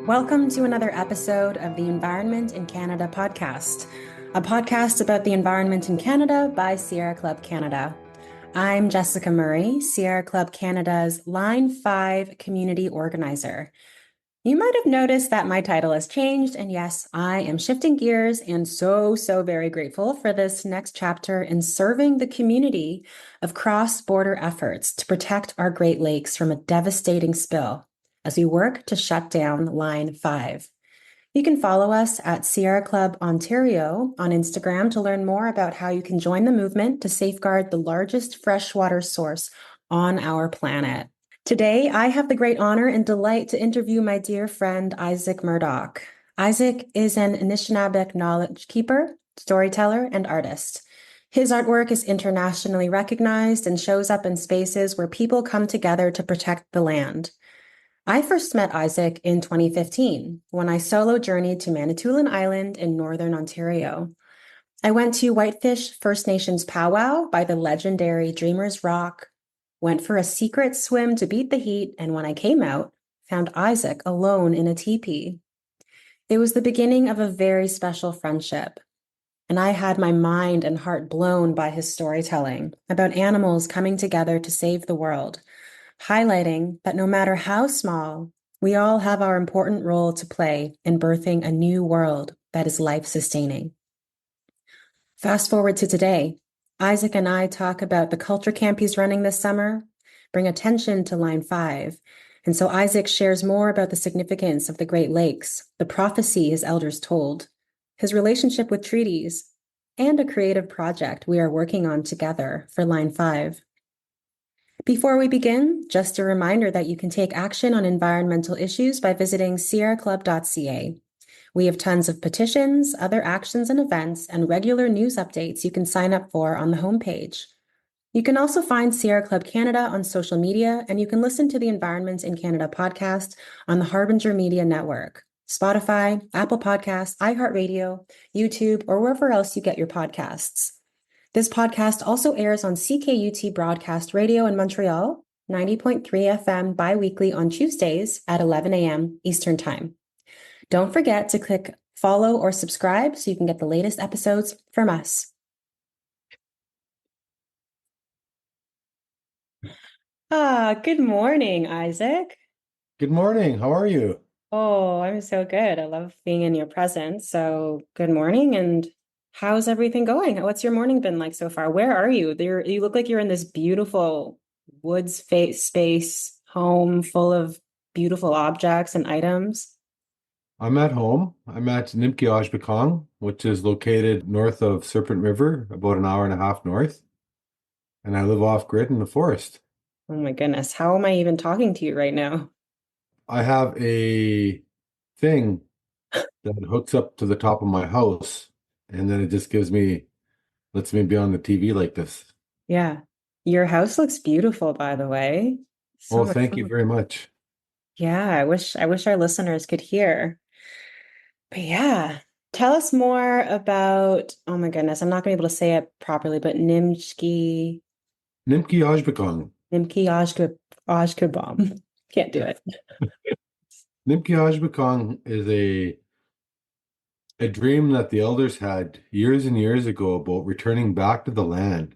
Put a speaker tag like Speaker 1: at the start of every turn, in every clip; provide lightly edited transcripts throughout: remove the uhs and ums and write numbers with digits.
Speaker 1: Welcome to another episode of the Environment in Canada podcast, a podcast about the environment in Canada by Sierra Club Canada. I'm Jessica Murray, Sierra Club Canada's Line 5 community organizer. You might have noticed that my title has changed, and yes, I am shifting gears and so very grateful for this next chapter in serving the community of cross-border efforts to protect our Great Lakes from a devastating spill as we work to shut down Line 5. You can follow us at Sierra Club Ontario on Instagram to learn more about how you can join the movement to safeguard the largest freshwater source on our planet. Today, I have the great honor and delight to interview my dear friend, Isaac Murdoch. Isaac is an Anishinaabeg knowledge keeper, storyteller, and artist. His artwork is internationally recognized and shows up in spaces where people come together to protect the land. I first met Isaac in 2015 when I solo journeyed to Manitoulin Island in Northern Ontario. I went to Whitefish First Nation's powwow by the legendary Dreamers Rock, went for a secret swim to beat the heat, and when I came out, found Isaac alone in a teepee. It was the beginning of a very special friendship, and I had my mind and heart blown by his storytelling about animals coming together to save the world, highlighting that no matter how small, we all have our important role to play in birthing a new world that is life-sustaining. Fast forward to today, Isaac and I talk about the culture camp he's running this summer, bring attention to Line 5, and so Isaac shares more about the significance of the Great Lakes, the prophecy his elders told, his relationship with treaties, and a creative project we are working on together for Line 5. Before we begin, just a reminder that you can take action on environmental issues by visiting sierraclub.ca. We have tons of petitions, other actions and events, and regular news updates you can sign up for on the homepage. You can also find Sierra Club Canada on social media, and you can listen to the Environment in Canada podcast on the Harbinger Media Network, Spotify, Apple Podcasts, iHeartRadio, YouTube, or wherever else you get your podcasts. This podcast also airs on CKUT Broadcast Radio in Montreal, 90.3 FM bi-weekly on Tuesdays at 11 a.m. Eastern Time. Don't forget to click follow or subscribe so you can get the latest episodes from us. Good morning, Isaac.
Speaker 2: Good morning. How are you?
Speaker 1: Oh, I'm so good. I love being in your presence. So good morning, and how's everything going? What's your morning been like so far? Where are you? You look like you're in this beautiful woods space home full of beautiful objects and items.
Speaker 2: I'm at home. I'm at Bomgiizhik, which is located north of Serpent River, about an hour and a half north. And I live off grid in the forest.
Speaker 1: Oh my goodness. How am I even talking to you right now?
Speaker 2: I have a thing that hooks up to the top of my house, and then it just lets me be on the TV like this.
Speaker 1: Yeah. Your house looks beautiful, by the way. So
Speaker 2: Oh,
Speaker 1: much
Speaker 2: thank you
Speaker 1: fun.
Speaker 2: very much.
Speaker 1: Yeah, I wish our listeners could hear. But yeah, tell us more about, oh my goodness, I'm not gonna be able to say it properly, but
Speaker 2: Bomgiizhik.
Speaker 1: Nimki Ojkabom. Can't do it.
Speaker 2: Bomgiizhik is a dream that the elders had years and years ago about returning back to the land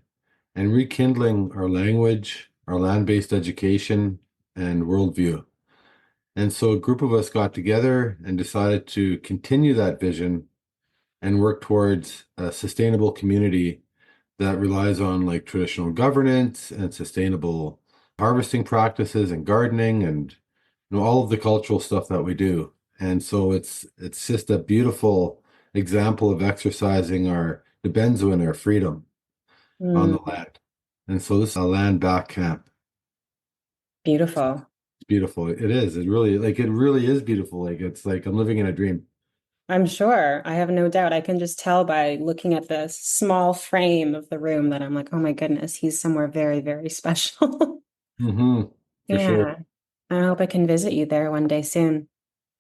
Speaker 2: and rekindling our language, our land-based education, and worldview. And so a group of us got together and decided to continue that vision and work towards a sustainable community that relies on like traditional governance and sustainable harvesting practices and gardening and all of the cultural stuff that we do. And so it's just a beautiful example of exercising our the benzo our freedom on the
Speaker 1: Mm,
Speaker 2: land. And so this is a land back camp.
Speaker 1: beautiful.
Speaker 2: It's beautiful. It is. It really is beautiful. Like it's like I'm living in a dream.
Speaker 1: I'm sure. I have no doubt. I can just tell by looking at the small frame of the room that I'm like, oh my goodness, he's somewhere very special.
Speaker 2: For sure.
Speaker 1: Yeah. I hope I can visit you there one day soon.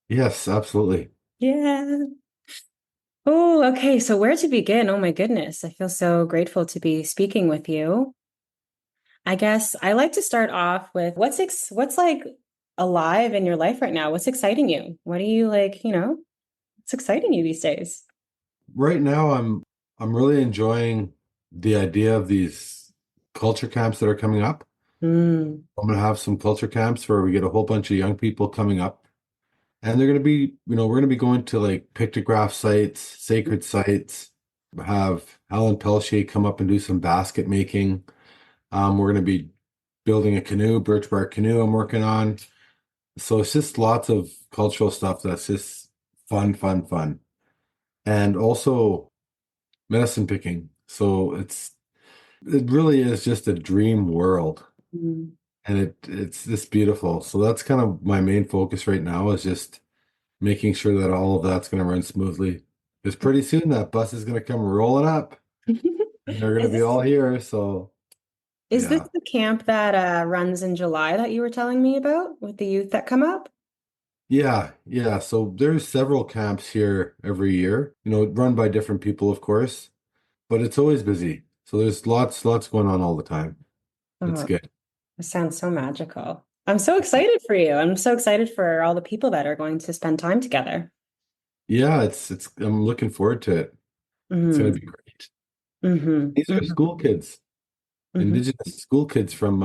Speaker 2: Yes, absolutely.
Speaker 1: Yeah. Oh, okay. So where to begin? Oh my goodness. I feel so grateful to be speaking with you. I guess I like to start off with what's like alive in your life right now? What's exciting you? What do you like, what's exciting you these days?
Speaker 2: Right now, I'm really enjoying the idea of these culture camps that are coming up.
Speaker 1: Mm,
Speaker 2: I'm going to have some culture camps where we get a whole bunch of young people coming up, and they're going to be, we're going to be going to like pictograph sites, sacred sites, have Helen Peltier come up and do some basket making. We're going to be building a canoe, birch bark canoe I'm working on. So it's just lots of cultural stuff that's just fun, fun, fun. And also medicine picking. So it really is just a dream world.
Speaker 1: mm.
Speaker 2: And it's just beautiful. So that's kind of my main focus right now is just making sure that all of that's going to run smoothly. Because pretty soon that bus is going to come rolling up and they're going to
Speaker 1: Is
Speaker 2: be
Speaker 1: this
Speaker 2: all here. So
Speaker 1: is this
Speaker 2: yeah.
Speaker 1: the camp that runs in July that you were telling me about with the youth that come up?
Speaker 2: Yeah, yeah. So there's several camps here every year, run by different people, of course, but it's always busy. So there's lots going on all the time. It's
Speaker 1: Oh,
Speaker 2: good.
Speaker 1: it sounds so magical. I'm so excited for you. I'm so excited for all the people that are going to spend time together.
Speaker 2: Yeah, I'm looking forward to it. It's going to
Speaker 1: Mm,
Speaker 2: be great.
Speaker 1: hmm
Speaker 2: These are school kids,
Speaker 1: hmm.
Speaker 2: Indigenous school kids from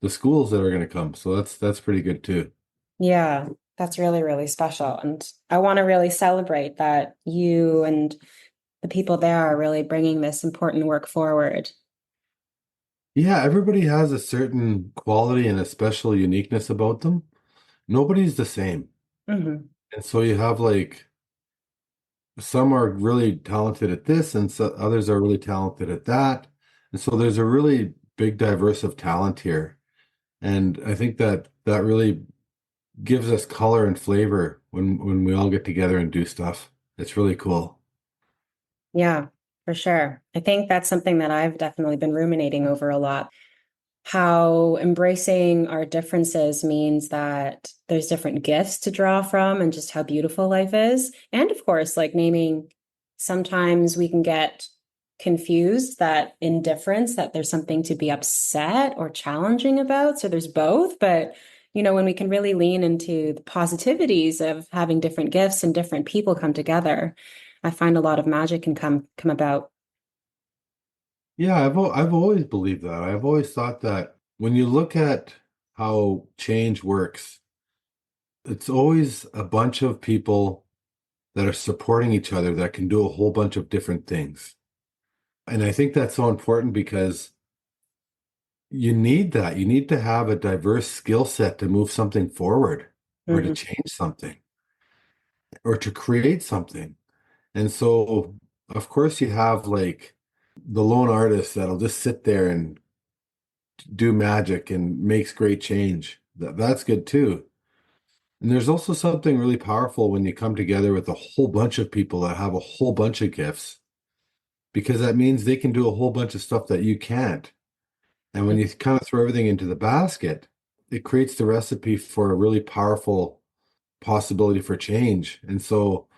Speaker 2: the schools that are going to come. So that's pretty good too.
Speaker 1: Yeah, that's really, really special. And I want to really celebrate that you and the people there are really bringing this important work forward.
Speaker 2: Yeah, everybody has a certain quality and a special uniqueness about them. Nobody's the same.
Speaker 1: Hmm
Speaker 2: And so you have like some are really talented at this and so others are really talented at that. And so there's a really big diverse of talent here. And I think that really gives us color and flavor when we all get together and do stuff. It's really cool.
Speaker 1: Yeah, for sure. I think that's something that I've definitely been ruminating over a lot. How embracing our differences means that there's different gifts to draw from and just how beautiful life is. And of course, like naming, sometimes we can get confused that in difference, that there's something to be upset or challenging about. So there's both. But, when we can really lean into the positivities of having different gifts and different people come together, I find a lot of magic can come about.
Speaker 2: Yeah, I've always believed that. I've always thought that when you look at how change works, it's always a bunch of people that are supporting each other that can do a whole bunch of different things. And I think that's so important because you need that. You need to have a diverse skill set to move something forward or to
Speaker 1: Mhm.
Speaker 2: change something or to create something. And so, of course, you have like the lone artist that'll just sit there and do magic and makes great change. That's good too. And there's also something really powerful when you come together with a whole bunch of people that have a whole bunch of gifts, because that means they can do a whole bunch of stuff that you can't. And when you kind of throw everything into the basket, it creates the recipe for a really powerful possibility for change. And so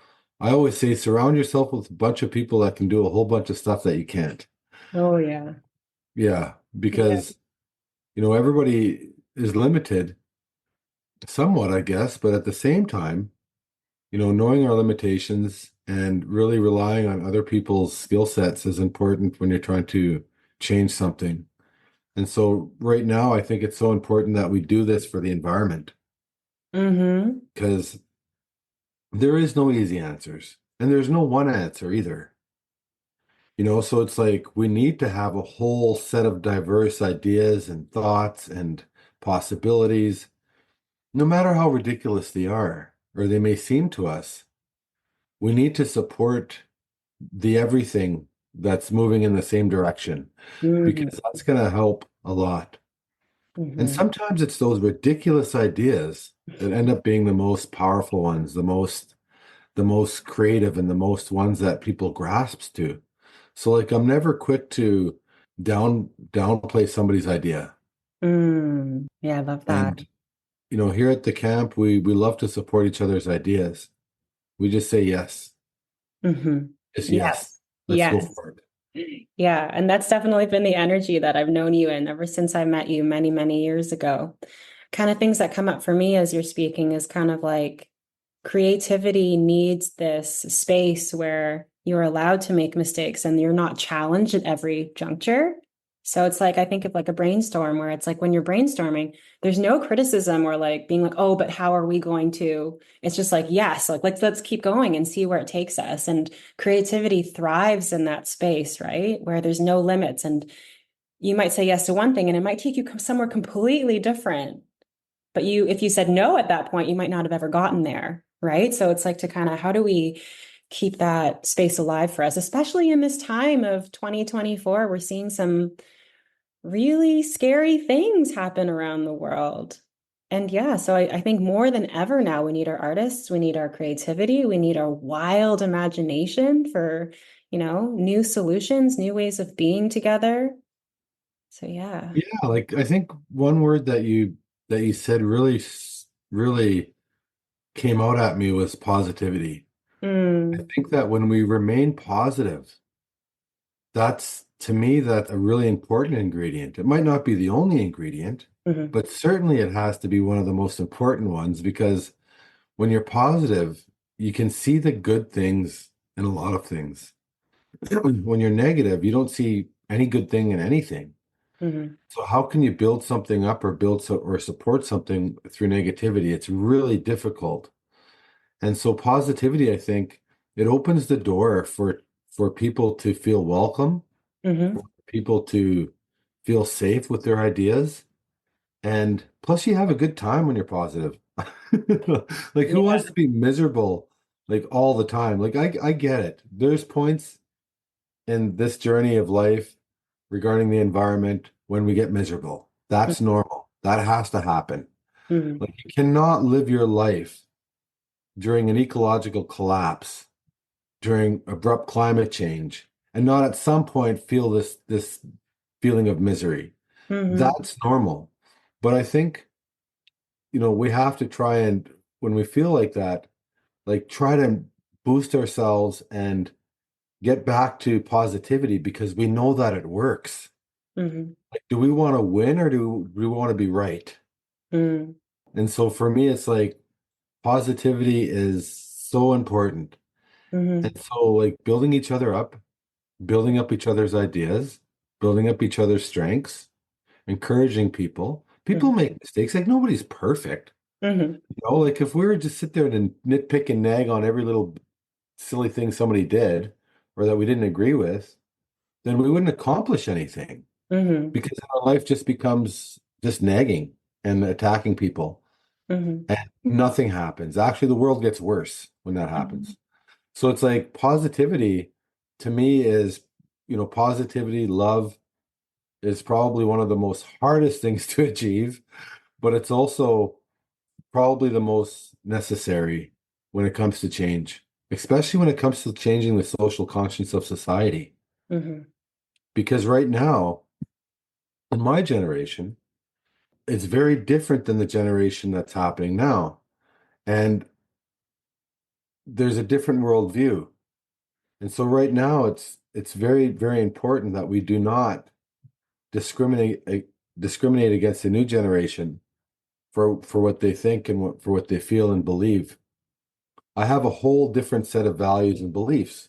Speaker 2: I always say surround yourself with a bunch of people that can do a whole bunch of stuff that you can't.
Speaker 1: Oh, yeah.
Speaker 2: Yeah,
Speaker 1: Yeah.
Speaker 2: because everybody is limited somewhat, I guess, but at the same time, knowing our limitations and really relying on other people's skill sets is important when you're trying to change something. And so right now, I think it's so important that we do this for the environment
Speaker 1: hmm
Speaker 2: because there is no easy answers and there's no one answer either. So it's like we need to have a whole set of diverse ideas and thoughts and possibilities, no matter how ridiculous they are or they may seem to us. We need to support the everything that's moving in the same direction
Speaker 1: hmm
Speaker 2: because that's going to help a lot. And
Speaker 1: hmm
Speaker 2: sometimes it's those ridiculous ideas that end up being the most powerful ones, the most creative and the most ones that people grasps to. So like I'm never quick to downplay somebody's idea.
Speaker 1: Yeah, I love that.
Speaker 2: And here at the camp we love to support each other's ideas. We just say yes.
Speaker 1: hmm
Speaker 2: Just yes.
Speaker 1: Yes.
Speaker 2: Let's go
Speaker 1: Yes.
Speaker 2: for it.
Speaker 1: Yeah. And that's definitely been the energy that I've known you in ever since I met you many, many years ago. kind of things that come up for me as you're speaking is kind of like creativity needs this space where you're allowed to make mistakes and you're not challenged at every juncture. So it's like I think of like a brainstorm where it's like when you're brainstorming, there's no criticism or like being like, oh, but how are we going to? It's just like, yes, like let's keep going and see where it takes us. And creativity thrives in that space, right? Where there's no limits. And you might say yes to one thing and it might take you somewhere completely different. But if you said no at that point, you might not have ever gotten there, right? So it's like to kind of how do we keep that space alive for us, especially in this time of 2024, we're seeing some really scary things happen around the world. And yeah, so I think more than ever now, we need our artists, we need our creativity, we need our wild imagination for, new solutions, new ways of being together. So yeah.
Speaker 2: Yeah, like I think one word that you said really came out at me was positivity. I
Speaker 1: Mm,
Speaker 2: think that when we remain positive, that's to me that's a really important ingredient. It might not be the only ingredient,
Speaker 1: mhm,
Speaker 2: but certainly it has to be one of the most important ones because when you're positive, you can see the good things in a lot of things. When you're negative, you don't see any good thing in anything.
Speaker 1: mhm,
Speaker 2: So how can you build something up or or support something through negativity? It's really difficult. And so positivity, I think, it opens the door for people to feel welcome, for
Speaker 1: mhm.
Speaker 2: people to feel safe with their ideas. And plus you have a good time when you're positive. Like who
Speaker 1: Yeah.
Speaker 2: wants to be miserable like all the time? Like I get it. There's points in this journey of life regarding the environment when we get miserable. That's normal. That has to happen.
Speaker 1: Mhm,
Speaker 2: Like you cannot live your life during an ecological collapse, during abrupt climate change, and not at some point feel this feeling of misery.
Speaker 1: mhm,
Speaker 2: That's normal. But I think, we have to try and when we feel like that, like try to boost ourselves and get back to positivity because we know that it works.
Speaker 1: mhm,
Speaker 2: Like, do we want to win or do we want to be right?
Speaker 1: mhm,
Speaker 2: And so for me, it's like positivity is so important.
Speaker 1: mhm,
Speaker 2: And so, like, building each other up, building up each other's ideas, building up each other's strengths, encouraging people. People
Speaker 1: mhm,
Speaker 2: make mistakes. Like, nobody's perfect.
Speaker 1: mhm,
Speaker 2: Like, if we were to sit there and nitpick and nag on every little silly thing somebody did or that we didn't agree with, then we wouldn't accomplish anything
Speaker 1: mhm,
Speaker 2: because our life just becomes just nagging and attacking people.
Speaker 1: mhm,
Speaker 2: And nothing happens. Actually, the world gets worse when that
Speaker 1: mhm,
Speaker 2: happens. So it's like positivity to me is, positivity, love is probably one of the most hardest things to achieve, but it's also probably the most necessary when it comes to change, especially when it comes to changing the social conscience of society.
Speaker 1: mhm,
Speaker 2: Because right now, in my generation, it's very different than the generation that's happening now. And there's a different worldview. And so right now it's very, very important that we do not discriminate against the new generation for what they think and for what they feel and believe. I have a whole different set of values and beliefs.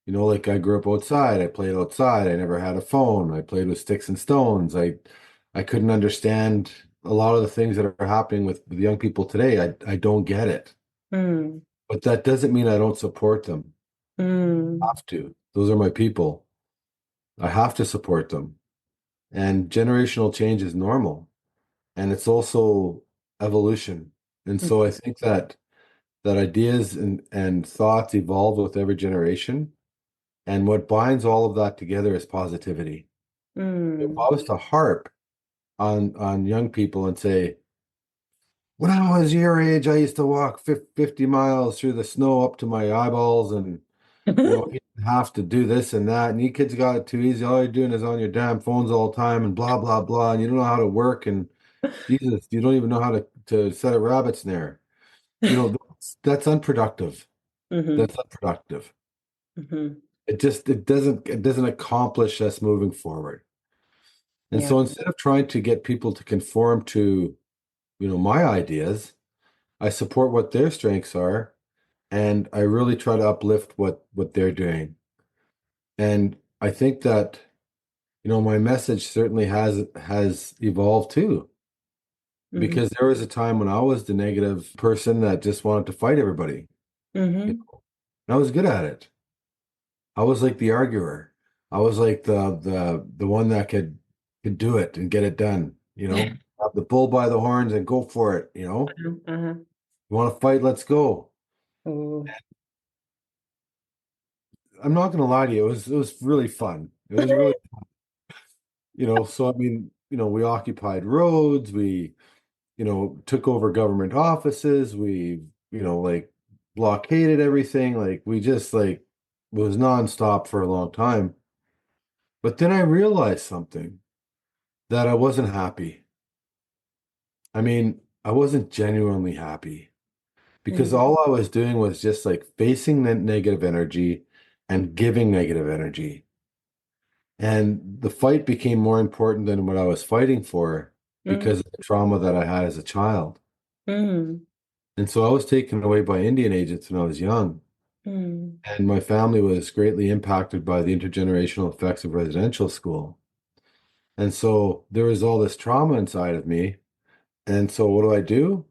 Speaker 2: Like I grew up outside, I played outside, I never had a phone, I played with sticks and stones. I couldn't understand a lot of the things that are happening with young people today. I don't get it.
Speaker 1: mhm,
Speaker 2: But that doesn't mean I don't support them. I
Speaker 1: mhm.
Speaker 2: have to. Those are my people. I have to support them. And generational change is normal. And it's also evolution. And so I think that ideas and thoughts evolve with every generation. And what binds all of that together is positivity. If I
Speaker 1: Mhm.
Speaker 2: was to harp on young people and say, when I was your age, I used to walk 50 miles through the snow up to my eyeballs and you didn't have to do this and that, and you kids got it too easy. All you're doing is on your damn phones all the time and blah blah blah, and you don't know how to work and Jesus, you don't even know how to set a rabbit snare. That's unproductive.
Speaker 1: Mhm,
Speaker 2: That's unproductive.
Speaker 1: mhm.
Speaker 2: It doesn't accomplish us moving forward. And
Speaker 1: Yeah.
Speaker 2: so instead of trying to get people to conform to my ideas. I support what their strengths are, and I really try to uplift what they're doing. And I think that, my message certainly has evolved too,
Speaker 1: Mm-hmm.
Speaker 2: because there was a time when I was the negative person that just wanted to fight everybody. You
Speaker 1: Mm-hmm.
Speaker 2: know, and I was good at it. I was like the arguer. I was like the one that could do it and get it done, have the bull by the horns and go for it,
Speaker 1: Uh-huh.
Speaker 2: You want to fight, let's go.
Speaker 1: Oh.
Speaker 2: I'm not gonna lie to you, it was really fun. It was really, so I mean, we occupied roads, we, took over government offices, we, like blockaded everything, like we just like was nonstop for a long time. But then I realized something that I wasn't happy. I mean, I wasn't genuinely happy because
Speaker 1: Mm-hmm.
Speaker 2: all I was doing was just like facing that negative energy and giving negative energy. And the fight became more important than what I was fighting for
Speaker 1: Mm-hmm.
Speaker 2: because of the trauma that I had as a child.
Speaker 1: Mm-hmm.
Speaker 2: And so I was taken away by Indian agents when I was young.
Speaker 1: Mm-hmm.
Speaker 2: And my family was greatly impacted by the intergenerational effects of residential school. And so there was all this trauma inside of me. And so what do?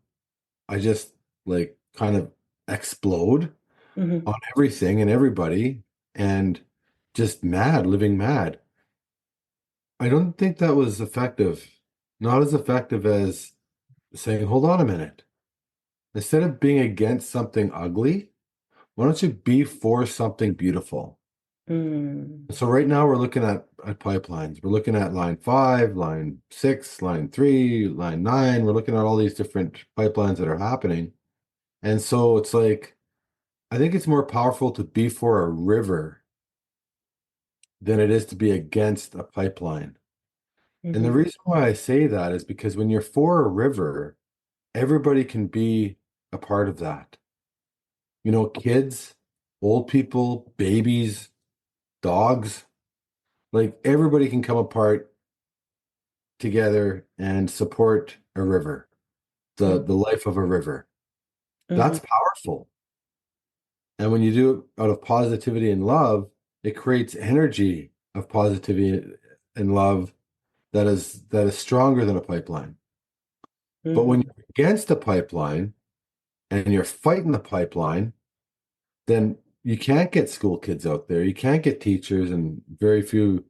Speaker 2: I just like kind of explode
Speaker 1: Mm-hmm.
Speaker 2: on everything and everybody and just mad, living mad. I don't think that was effective. Not as effective as saying, hold on a minute. Instead of being against something ugly, why don't you be for something beautiful?
Speaker 1: Mm-hmm.
Speaker 2: So right now we're looking at pipelines. We're looking at line 5, line 6, line 3, line 9. We're looking at all these different pipelines that are happening. And so it's like, I think it's more powerful to be for a river than it is to be against a pipeline. And the
Speaker 1: Mm-hmm.
Speaker 2: reason why I say that is because when you're for a river, everybody can be a part of that. Kids, old people, babies, dogs, like everybody can come apart together and support a river, the life of a river.
Speaker 1: Mm-hmm.
Speaker 2: That's powerful. And when you do it out of positivity and love, it creates energy of positivity and love that is stronger than a pipeline. But when
Speaker 1: Mm-hmm.
Speaker 2: you're against a pipeline and you're fighting the pipeline, then you can't get school kids out there. You can't get teachers and very few,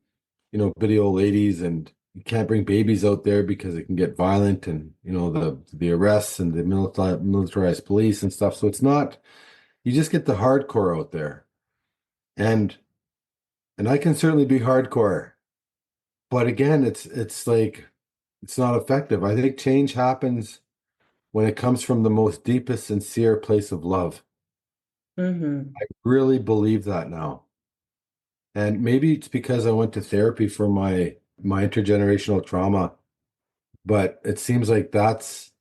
Speaker 2: bitty old ladies, and you can't bring babies out there because it can get violent and, the arrests and the militarized police and stuff. So it's not, you just get the hardcore out there. And I can certainly be hardcore. But again, it's like it's not effective. I think change happens when it comes from the most deepest, sincere place of love.
Speaker 1: Mm-hmm.
Speaker 2: Really believe that now. And maybe it's because I went to therapy for my intergenerational trauma, but it seems like that's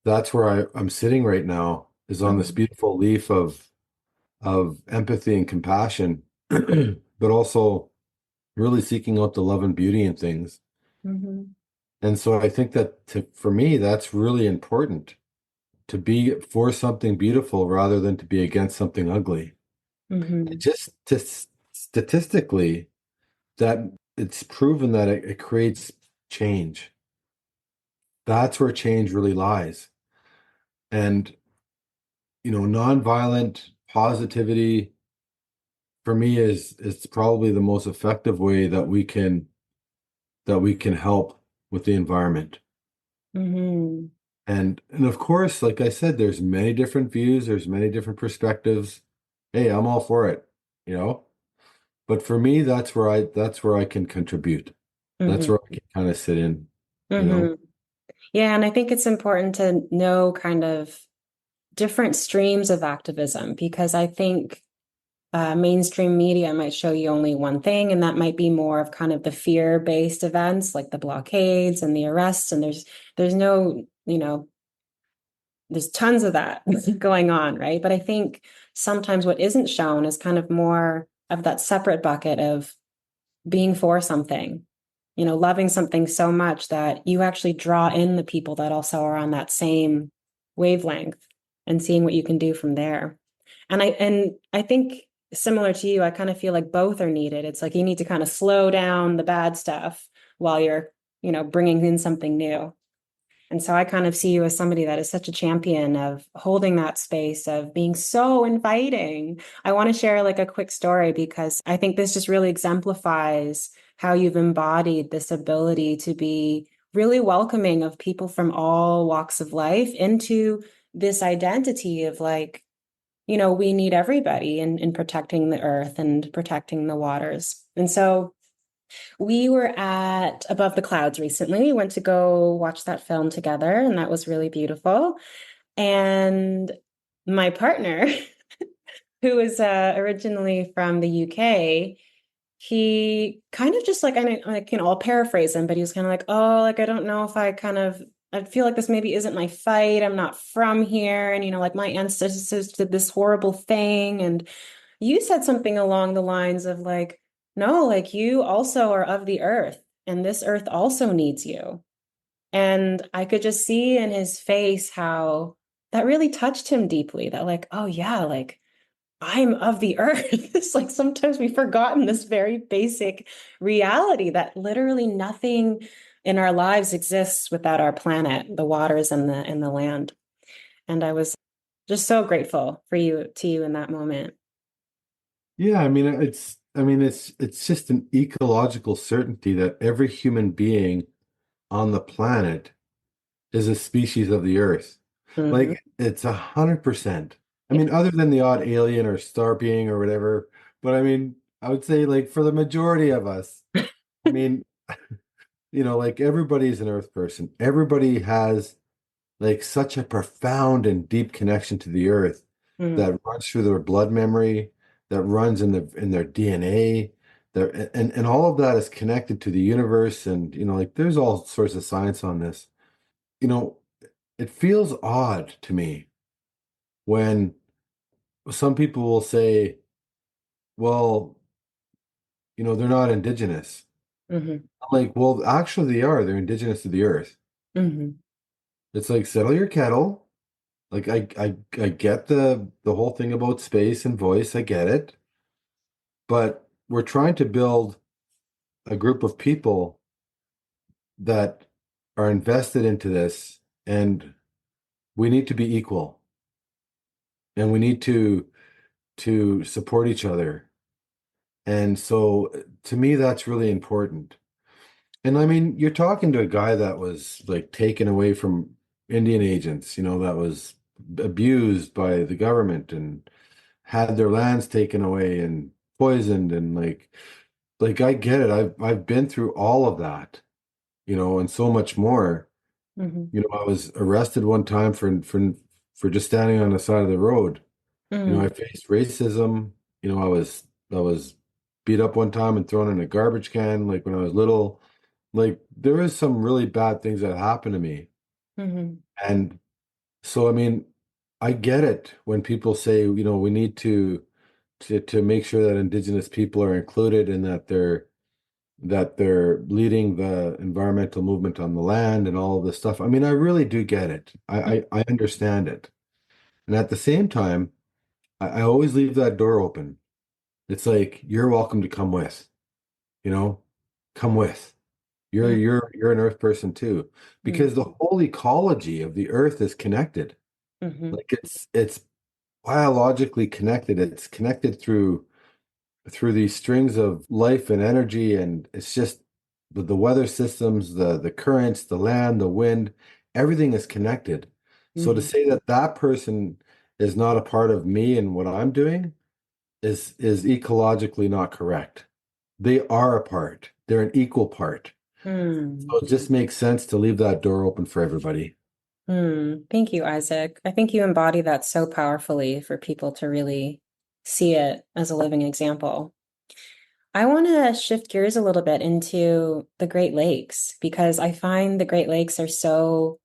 Speaker 2: where I'm sitting right now, is on this
Speaker 1: Mm-hmm.
Speaker 2: beautiful leaf of empathy and compassion, but also really seeking out the love and beauty in things.
Speaker 1: Mm-hmm.
Speaker 2: And so I think that for me, that's really important, to be for something beautiful rather than to be against something ugly.
Speaker 1: Mm-hmm.
Speaker 2: Just statistically, that it's proven that it creates change. That's where change really lies. And, nonviolent positivity for me is probably the most effective way that we can help with the environment.
Speaker 1: Mm-hmm.
Speaker 2: And of course, like I said, there's many different views, there's many different perspectives. Hey, I'm all for it, you know? But for me, that's where I can contribute. That's
Speaker 1: Mm-hmm.
Speaker 2: where I can kind of sit in, you know?
Speaker 1: Mm-hmm. Yeah, and I think it's important to know kind of different streams of activism because I think mainstream media might show you only one thing, and that might be more of kind of the fear-based events like the blockades and the arrests, and there's no, there's tons of that going on, right? But I think sometimes what isn't shown is kind of more of that separate bucket of being for something. loving something so much that you actually draw in the people that also are on that same wavelength and seeing what you can do from there. And I think similar to you, I kind of feel like both are needed. It's like you need to kind of slow down the bad stuff while you're, bringing in something new. And so I kind of see you as somebody that is such a champion of holding that space, of being so inviting. I want to share like a quick story because I think this just really exemplifies how you've embodied this ability to be really welcoming of people from all walks of life into this identity of like, we need everybody in protecting the earth and protecting the waters. And so we were at Above the Clouds recently. We went to go watch that film together, and that was really beautiful. And my partner, who is originally from the UK, he kind of just like, I'll paraphrase him, but he was kind of like, oh, like, I don't know if I feel like this maybe isn't my fight. I'm not from here. And, like my ancestors did this horrible thing. And you said something along the lines of like, no, like you also are of the earth, and this earth also needs you. And I could just see in his face how that really touched him deeply, that like, oh yeah, like I'm of the earth. It's like sometimes we've forgotten this very basic reality that literally nothing in our lives exists without our planet, the waters and the land. And I was just so grateful for you in that moment.
Speaker 2: Yeah, it's just an ecological certainty that every human being on the planet is a species of the earth.
Speaker 1: Hmm.
Speaker 2: Like it's 100%. Other than the odd alien or star being or whatever, but I would say like for the majority of us, I mean, like everybody's an earth person. Everybody has like such a profound and deep connection to the earth
Speaker 1: Mm,
Speaker 2: that runs through their blood memory, that runs in their DNA, and all of that is connected to the universe. And like there's all sorts of science on this. You know, it feels odd to me when some people will say, well, they're not indigenous.
Speaker 1: hmm
Speaker 2: I'm like, well, actually they are. They're indigenous to the earth.
Speaker 1: hmm
Speaker 2: It's like settle your kettle. Like I get the whole thing about space and voice, I get it. But we're trying to build a group of people that are invested into this, and we need to be equal, and we need to support each other. And so to me, that's really important. And you're talking to a guy that was like taken away from Indian agents, that was abused by the government and had their lands taken away and poisoned and like I get it. I've been through all of that, and so much more.
Speaker 1: hmm
Speaker 2: I was arrested one time for just standing on the side of the road. I
Speaker 1: mm
Speaker 2: faced racism. I was beat up one time and thrown in a garbage can, like when I was little. Like there is some really bad things that happened to me.
Speaker 1: hmm
Speaker 2: And so I get it when people say, we need to make sure that Indigenous people are included and that they're leading the environmental movement on the land and all of this stuff. I really do get it. I understand it. And at the same time, I always leave that door open. It's like you're welcome to come with, you know, come with. You're an earth person too, because the whole ecology of the earth is connected.
Speaker 1: hmm
Speaker 2: Like it's biologically connected. It's connected through these strings of life and energy, and it's just the weather systems, the currents, the land, the wind, everything is connected. So to
Speaker 1: hmm
Speaker 2: say that that person is not a part of me and what I'm doing is ecologically not correct. They are a part. They're an equal part. So
Speaker 1: mm
Speaker 2: it just makes sense to leave that door open for everybody.
Speaker 1: Thank you, Isaac. I think you embody that so powerfully for people to really see it as a living example. I want to shift gears a little bit into the Great Lakes because I find the Great Lakes are so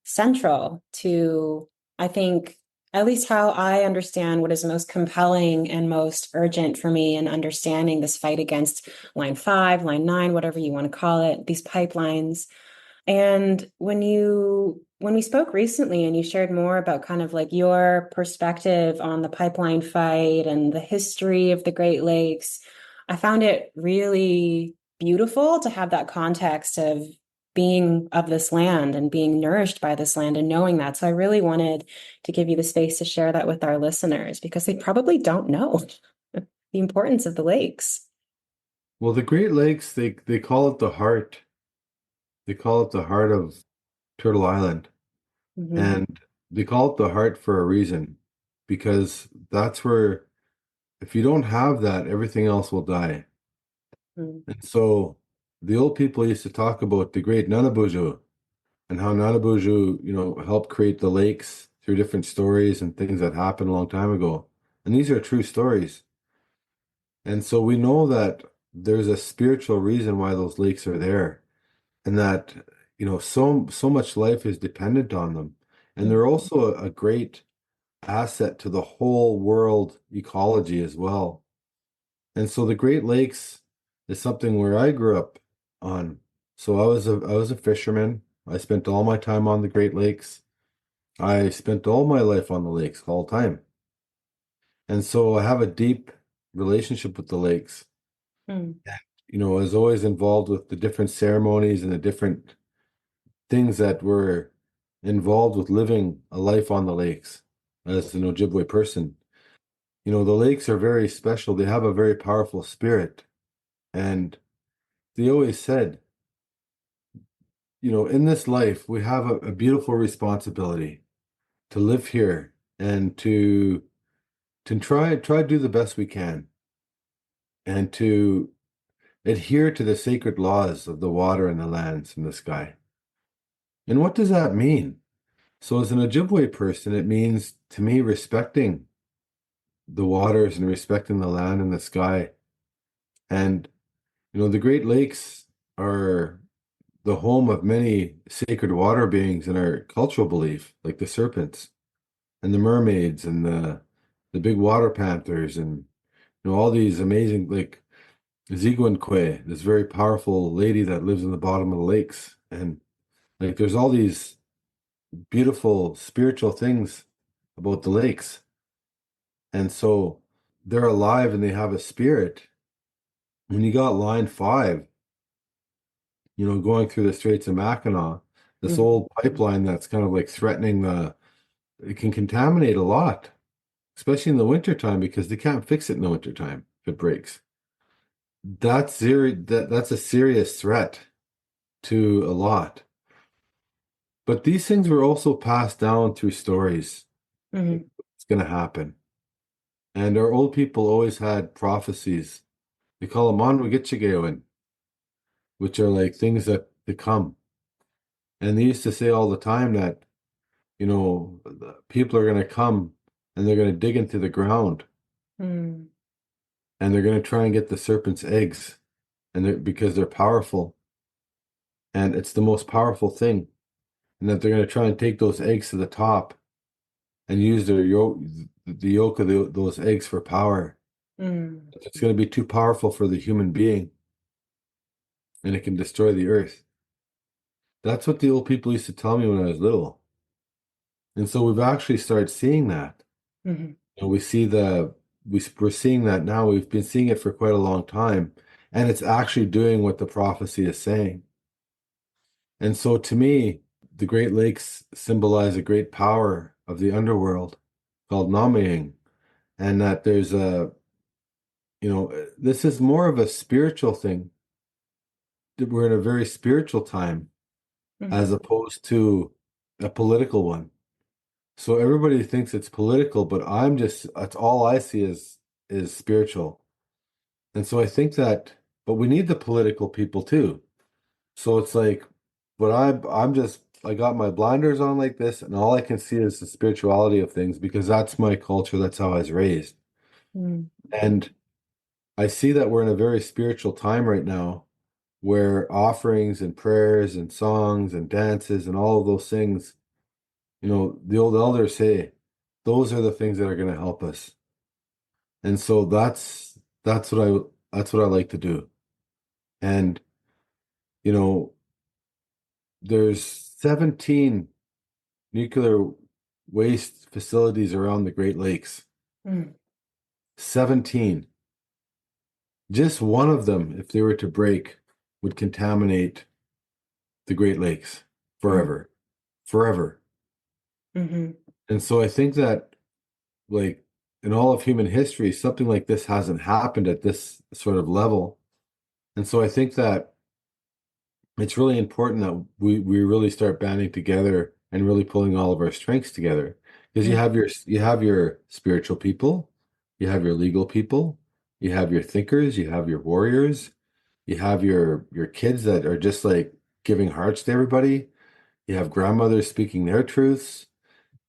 Speaker 1: central to, I think, at least how I understand what is most compelling and most urgent for me in understanding this fight against Line 5, Line 9, whatever you want to call it, these pipelines. And when we spoke recently and you shared more about kind of like your perspective on the pipeline fight and the history of the Great Lakes, I found it really beautiful to have that context of being of this land and being nourished by this land and knowing that. So I really wanted to give you the space to share that with our listeners because they probably don't know the importance of the lakes.
Speaker 2: Well, the Great Lakes, they call it the heart. They call it the heart of Turtle Island.
Speaker 1: Hmm.
Speaker 2: And they call it the heart for a reason, because that's where, if you don't have that, everything else will die. And so the old people used to talk about the great Nanabuju and how Nanabuju, helped create the lakes through different stories and things that happened a long time ago. And these are true stories. And so we know that there's a spiritual reason why those lakes are there, and that, so much life is dependent on them. And they're also a great asset to the whole world ecology as well. And so the Great Lakes is something where I grew up on. So I was a fisherman. I spent all my time on the Great Lakes. I spent all my life on the lakes all the time. And so I have a deep relationship with the lakes.
Speaker 1: Mm.
Speaker 2: I was always involved with the different ceremonies and the different things that were involved with living a life on the lakes as an Ojibwe person. The lakes are very special. They have a very powerful spirit. And they always said, in this life, we have a beautiful responsibility to live here and to try to do the best we can and to adhere to the sacred laws of the water and the lands and the sky. And what does that mean? So as an Ojibwe person, it means to me respecting the waters and respecting the land and the sky. And, the Great Lakes are the home of many sacred water beings in our cultural belief, like the serpents and the mermaids and the big water panthers and all these amazing, like Ziguanque, this very powerful lady that lives in the bottom of the lakes. And like there's all these beautiful spiritual things about the lakes. And so they're alive and they have a spirit. When you got line 5, going through the Straits of Mackinac, this
Speaker 1: Mhm.
Speaker 2: old pipeline that's kind of like threatening it can contaminate a lot, especially in the wintertime, because they can't fix it in the wintertime if it breaks. That's a serious threat to a lot. But these things were also passed down through stories.
Speaker 1: Mhm.
Speaker 2: It's going to happen. And our old people always had prophecies. They call them Bomgiizhik, which are like things that to come. And they used to say all the time that, the people are going to come and they're going to dig into the ground
Speaker 1: Mm.
Speaker 2: and they're going to try and get the serpent's eggs, and because they're powerful and it's the most powerful thing, and that they're going to try and take those eggs to the top and use the yolk of those eggs for power.
Speaker 1: Mm.
Speaker 2: It's going to be too powerful for the human being and it can destroy the earth. That's what the old people used to tell me when I was little. And so we've actually started seeing that.
Speaker 1: Mhm.
Speaker 2: We see we're seeing that now. We've been seeing it for quite a long time, and it's actually doing what the prophecy is saying. And so to me, the Great Lakes symbolize a great power of the underworld called Nameing, and that this is more of a spiritual thing. That we're in a very spiritual time as
Speaker 1: Mhm.
Speaker 2: opposed to a political one. So everybody thinks it's political, but that's all I see is spiritual. And so I think but we need the political people too. So it's like, but I got my blinders on like this, and all I can see is the spirituality of things because that's my culture. That's how I was raised.
Speaker 1: Mm.
Speaker 2: And I see that we're in a very spiritual time right now where offerings and prayers and songs and dances and all of those things, the old elders say, those are the things that are going to help us. And so that's what that's what I like to do. And you know, there's 17 nuclear waste facilities around the Great Lakes.
Speaker 1: Mm.
Speaker 2: 17. Just one of them, if they were to break, would contaminate the Great Lakes
Speaker 1: Mm.
Speaker 2: forever. Forever.
Speaker 1: Mm-hmm.
Speaker 2: And so I think that, like, in all of human history, something like this hasn't happened at this sort of level. And so I think that it's really important that we really start banding together and really pulling all of our strengths together. Because
Speaker 1: Mm.
Speaker 2: you have your spiritual people, you have your legal people, you have your thinkers, you have your warriors, you have your kids that are just like giving hearts to everybody. You have grandmothers speaking their truths.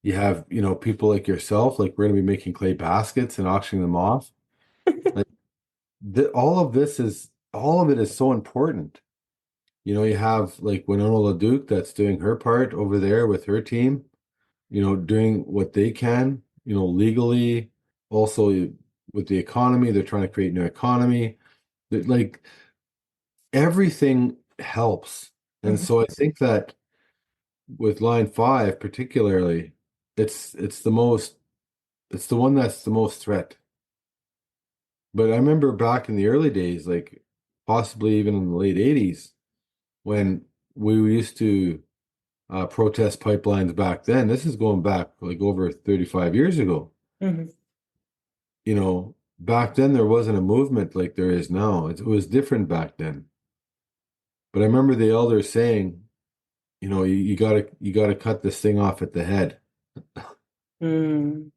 Speaker 2: You have, people like yourself, like we're going to be making clay baskets and auctioning them off. Like all of it is so important. You have like Winona LaDuke that's doing her part over there with her team, doing what they can, legally, also with the economy, they're trying to create new economy. Like everything helps. And
Speaker 1: Mm-hmm.
Speaker 2: so I think that with line five particularly, it's the most it's the one that's the most threat. But I remember back in the early days, like possibly even in the late 80s, when we used to protest pipelines back then. This is going back like over 35 years ago.
Speaker 1: Mm-hmm.
Speaker 2: Back then there wasn't a movement like there is now. It was different back then. But I remember the elders saying, you gotta cut this thing off at the head.
Speaker 1: Mm.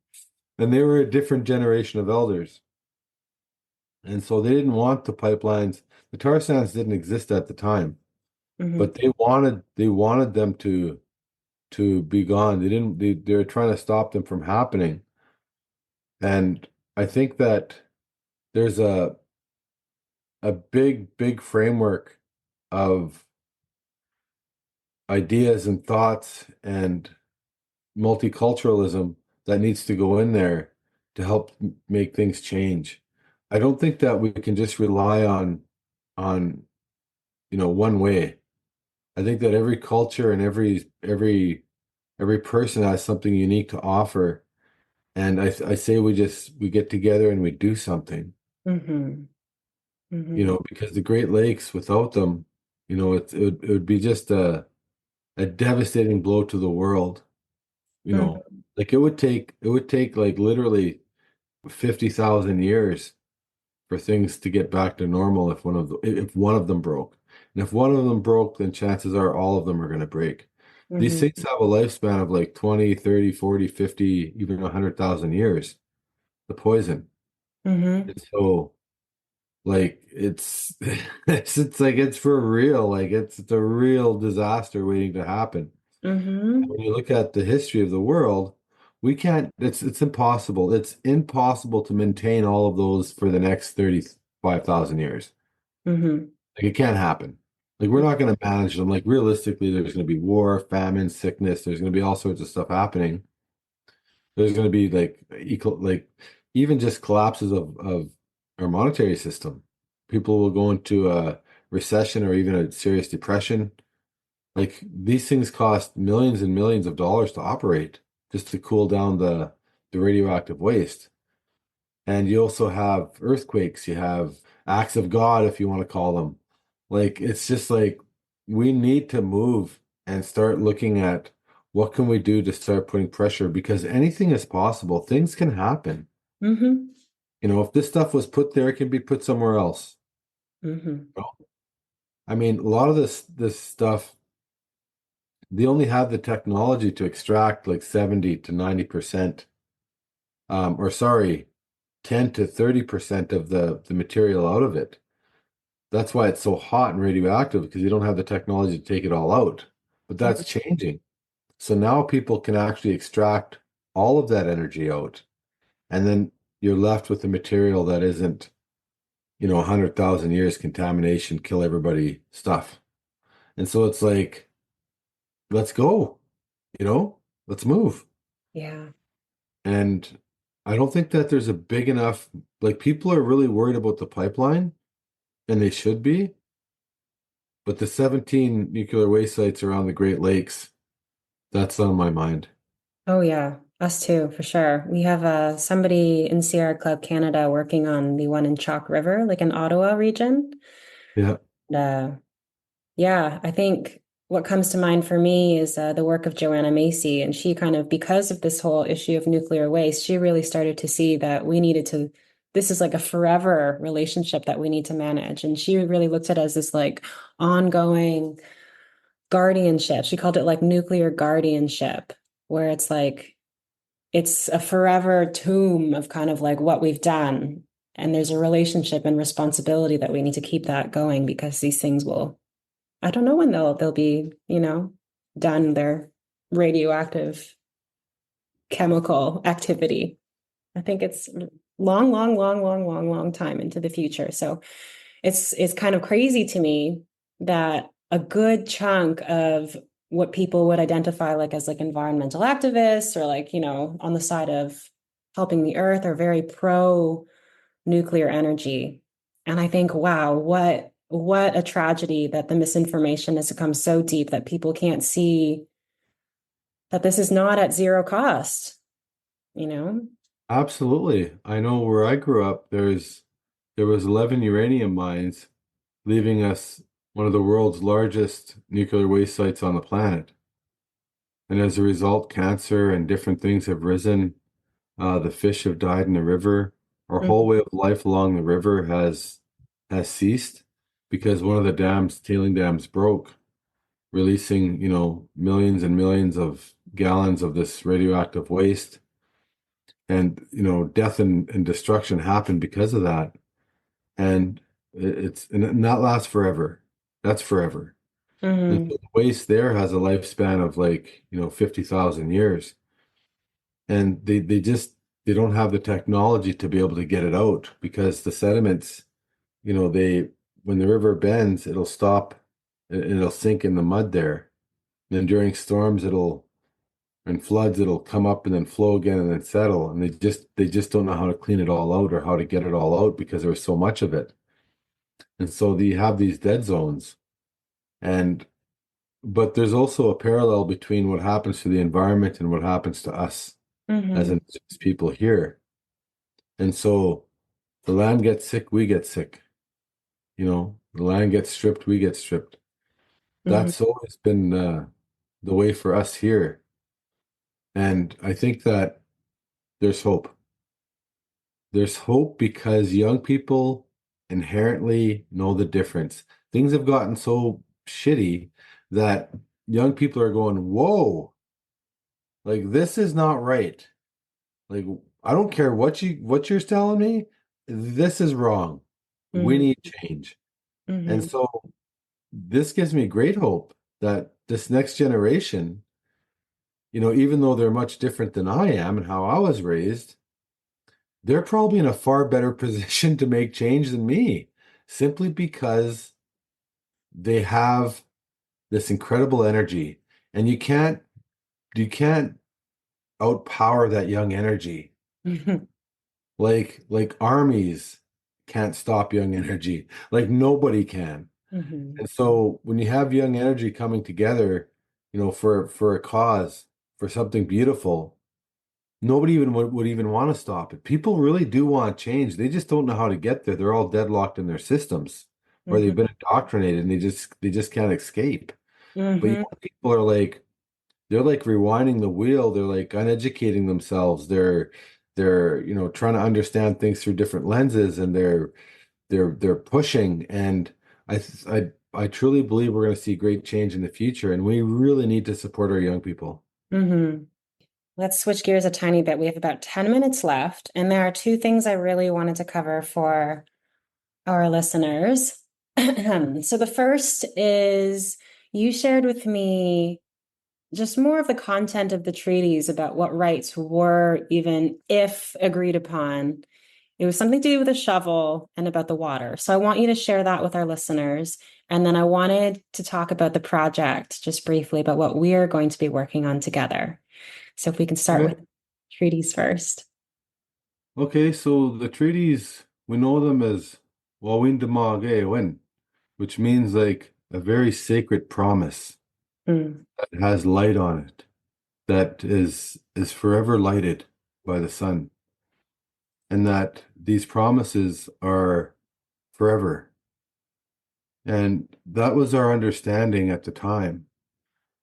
Speaker 2: And they were a different generation of elders. And so they didn't want the pipelines. The tar sands didn't exist at the time,
Speaker 1: Mm-hmm.
Speaker 2: but they wanted them to be gone. They were trying to stop them from happening. And I think that there's a big framework of ideas and thoughts and multiculturalism that needs to go in there to help make things change. I don't think that we can just rely on one way. I think that every culture and every person has something unique to offer, and I say we get together and we do something.
Speaker 1: Mm-hmm. Mm-hmm.
Speaker 2: Because the Great Lakes, without them, it would be just a devastating blow to the world. Like it would take like literally 50,000 years for things to get back to normal if one of them broke. And if one of them broke, then chances are all of them are going to break. These
Speaker 1: Mm-hmm.
Speaker 2: things have a lifespan of like 20, 30, 40, 50, even 100,000 years, the poison.
Speaker 1: Mm-hmm.
Speaker 2: And so like it's it's like it's for real. Like it's a real disaster waiting to happen.
Speaker 1: Mm-hmm.
Speaker 2: When you look at the history of the world, we can't, it's impossible. It's impossible to maintain all of those for the next 35,000 years.
Speaker 1: Mm-hmm.
Speaker 2: Like it can't happen. Like we're not going to manage them. Like realistically, there's going to be war, famine, sickness. There's going to be all sorts of stuff happening. There's going to be like even just collapses of our monetary system. People will go into a recession or even a serious depression. Like these things cost millions and millions of dollars to operate just to cool down the radioactive waste. And you also have earthquakes, you have acts of God, if you want to call them. Like it's just like we need to move and start looking at what can we do to start putting pressure because anything is possible. Things can happen.
Speaker 1: Mm-hmm.
Speaker 2: If this stuff was put there, it can be put somewhere else.
Speaker 1: Mm-hmm.
Speaker 2: I mean, a lot of this stuff they only have the technology to extract like 70 to 90%, or sorry, 10 to 30% of the material out of it. That's why it's so hot and radioactive because you don't have the technology to take it all out. But that's changing. So now people can actually extract all of that energy out. And then you're left with the material that isn't, 100,000 years contamination, kill everybody stuff. And so it's like, let's go, let's move.
Speaker 1: Yeah.
Speaker 2: And I don't think that there's a big enough, like people are really worried about the pipeline, and they should be, but the 17 nuclear waste sites around the Great Lakes, that's on my mind.
Speaker 1: Oh yeah, us too, for sure. We have somebody in Sierra Club Canada working on the one in Chalk River, like in Ottawa region.
Speaker 2: Yeah,
Speaker 1: Uh, yeah, I think what comes to mind for me is the work of Joanna Macy, and she kind of, because of this whole issue of nuclear waste, she really started to see that we needed to. This is like a forever relationship that we need to manage, and she really looked at it as this like ongoing guardianship. She called it like nuclear guardianship, where it's like it's a forever tomb of kind of like what we've done. And there's a relationship and responsibility that we need to keep that going because these things will, I don't know when they'll be, done their radioactive chemical activity. I think it's long, long, long, long, long, long time into the future. So it's kind of crazy to me that a good chunk of what people would identify like as like environmental activists or like, on the side of helping the earth are very pro nuclear energy. And I think, wow, what a tragedy that the misinformation has become so deep that people can't see that this is not at zero cost, you know?
Speaker 2: absolutely. I know where I grew up, there was 11 uranium mines, leaving us one of the world's largest nuclear waste sites on the planet. And as a result, cancer and different things have risen. The fish have died in the river. Our whole
Speaker 1: Mhm.
Speaker 2: way of life along the river has ceased because one of the tailing dams broke, releasing, millions and millions of gallons of this radioactive waste. And, death and destruction happened because of that. And and that lasts forever. That's forever. And
Speaker 1: Mhm.
Speaker 2: so the waste there has a lifespan of like, 50,000 years. And they don't have the technology to be able to get it out because the sediments, they when the river bends, it'll stop and it'll sink in the mud there. And then during storms, it'll and floods, it'll come up and then flow again and then settle. And they just don't know how to clean it all out or how to get it all out because there was so much of it. And so they have these dead zones. And but there's also a parallel between what happens to the environment and what happens to us as
Speaker 1: Mhm.
Speaker 2: indigenous people here. And so the land gets sick, we get sick. The land gets stripped, we get stripped.
Speaker 1: Mhm.
Speaker 2: That's always been the way for us here. And I think that there's hope. There's hope because young people inherently know the difference. Things have gotten so shitty that young people are going, whoa, like this is not right. Like I don't care what you're telling me, this is wrong. We
Speaker 1: Mhm.
Speaker 2: need change. And
Speaker 1: Mhm.
Speaker 2: so this gives me great hope that this next generation, even though they're much different than I am and how I was raised, they're probably in a far better position to make change than me, simply because they have this incredible energy. And you can't outpower that young energy.
Speaker 1: Mhm.
Speaker 2: Like armies can't stop young energy. Like nobody can.
Speaker 1: Mhm.
Speaker 2: And so when you have young energy coming together, for a cause, for something beautiful, nobody even would even want to stop it. People really do want change. They just don't know how to get there. They're all deadlocked in their systems, or they've
Speaker 1: Mhm.
Speaker 2: been indoctrinated and they just can't escape. But
Speaker 1: Mhm.
Speaker 2: young people are like they're like rewinding the wheel. They're like uneducating themselves. They're trying to understand things through different lenses, and they're pushing. And I truly believe we're going to see great change in the future, and we really need to support our young people.
Speaker 1: Mhm. Let's switch gears a tiny bit. We have about 10 minutes left, and there are two things I really wanted to cover for our listeners. So the first is you shared with me just more of the content of the treaties about what rights were, even if agreed upon. It was something to do with a shovel and about the water. So I want you to share that with our listeners. And then I wanted to talk about the project just briefly about what we are going to be working on together. So if we can start
Speaker 2: Okay.
Speaker 1: with treaties first.
Speaker 2: Okay, so the treaties, we know them as Wawin Win, which means like a very sacred promise
Speaker 1: Mm.
Speaker 2: that has light on it, that is forever lighted by the sun, and that these promises are forever. And that was our understanding at the time.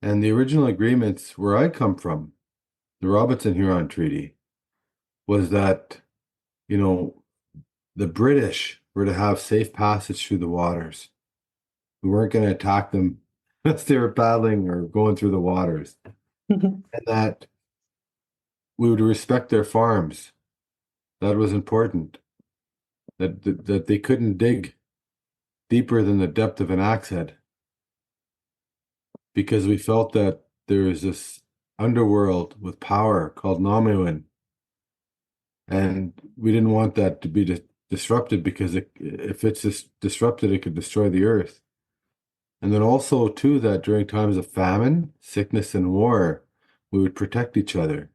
Speaker 2: And the original agreements where I come from, the Robinson Huron Treaty, was that, you know, the British were to have safe passage through the waters. We weren't going to attack them as they were paddling or going through the waters, and that we would respect their farms. That was important. That they couldn't dig deeper than the depth of an axe head, because we felt that there is this underworld with power called Namiwin, and we didn't want that to be disrupted, because if it's disrupted, it could destroy the earth. And then also too that during times of famine, sickness, and war, we would protect each other,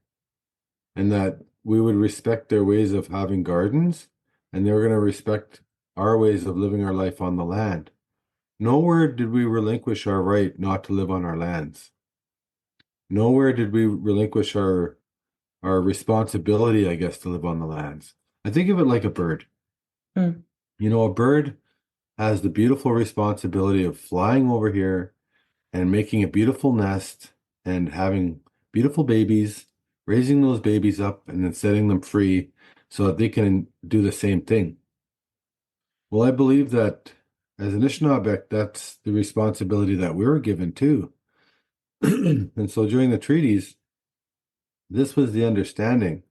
Speaker 2: and that we would respect their ways of having gardens, and they were going to respect our ways of living our life on the land. Nowhere did we relinquish our right not to live on our lands. Nowhere did we relinquish our responsibility, I guess, to live on the lands. I think of it like a bird.
Speaker 1: Mm.
Speaker 2: You know, a bird has the beautiful responsibility of flying over here and making a beautiful nest and having beautiful babies, raising those babies up and then setting them free so that they can do the same thing. Well, I believe that as an Anishinaabe, that's the responsibility that we were given too. And so during the treaties, this was the understanding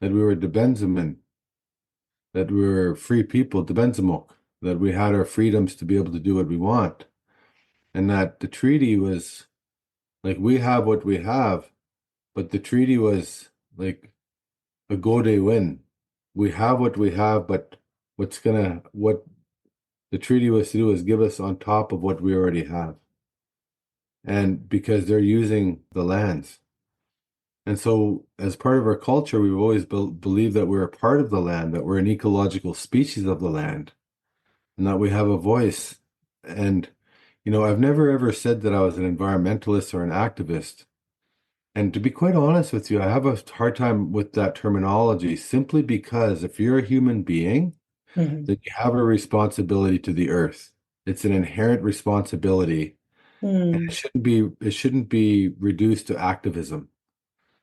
Speaker 2: that we were Debenzamin, that we were free people, Debenzamok, that we had our freedoms to be able to do what we want. And that the treaty was like, we have what we have, but the treaty was like a go day win. We have what we have, but what the treaty was to do is give us on top of what we already have. And because they're using the lands. And so, as part of our culture, we've always believed that we're a part of the land, that we're an ecological species of the land, and that we have a voice. And, you know, I've never ever said that I was an environmentalist or an activist. And to be quite honest with you, I have a hard time with that terminology, simply because if you're a human being,
Speaker 1: Mhm.
Speaker 2: then you have a responsibility to the earth. It's an inherent responsibility, and
Speaker 1: Mm.
Speaker 2: it shouldn't be reduced to activism.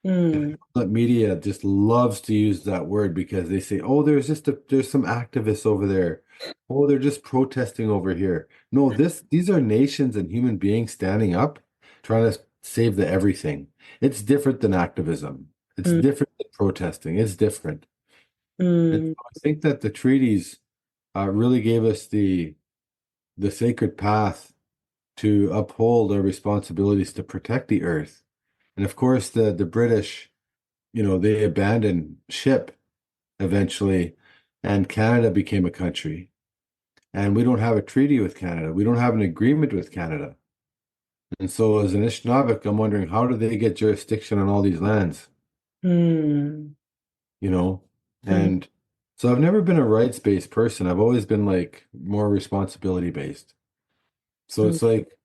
Speaker 1: Mm.
Speaker 2: That media just loves to use that word, because they say, "Oh, there's some activists over there. Oh, they're just protesting over here." No, these are nations and human beings standing up, trying to save the everything. It's different than activism. It's
Speaker 1: Mm.
Speaker 2: different than protesting. It's different. And
Speaker 1: Mm.
Speaker 2: so I think that the treaties really gave us the sacred path to uphold our responsibilities to protect the earth. And of course, the British, you know, they abandoned ship eventually, and Canada became a country. And we don't have a treaty with Canada. We don't have an agreement with Canada. And so, as an Anishinaabe, I'm wondering, how do they get jurisdiction on all these lands?
Speaker 1: Mm.
Speaker 2: You know?
Speaker 1: Mm.
Speaker 2: And so I've never been a rights-based person. I've always been like more responsibility-based. So
Speaker 1: Mm.
Speaker 2: it's like,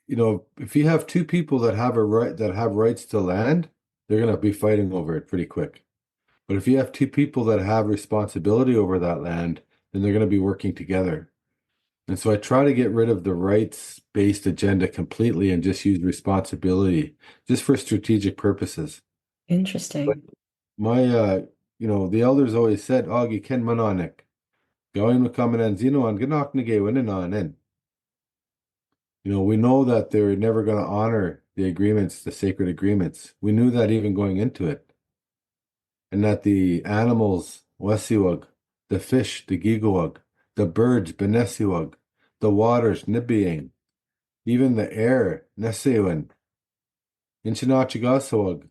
Speaker 2: you know, if you have two people that have rights to land, they're gonna be fighting over it pretty quick. But if you have two people that have responsibility over that land, then they're going to be working together. And so I try to get rid of the rights-based agenda completely and just use responsibility just for strategic purposes. But
Speaker 1: Interesting.
Speaker 2: my, you know, the elders always said, "Agi ken mananek, gawin mo kamanan zino an ganak nige winanan." You know, we know that they're never going to honor the agreements, the sacred agreements. We knew that even going into it. And that the animals, wesiwag, the fish, the gigawag, the birds, benesiwag, the waters, nibiang, even the air, nesewin, inchinachigasawag,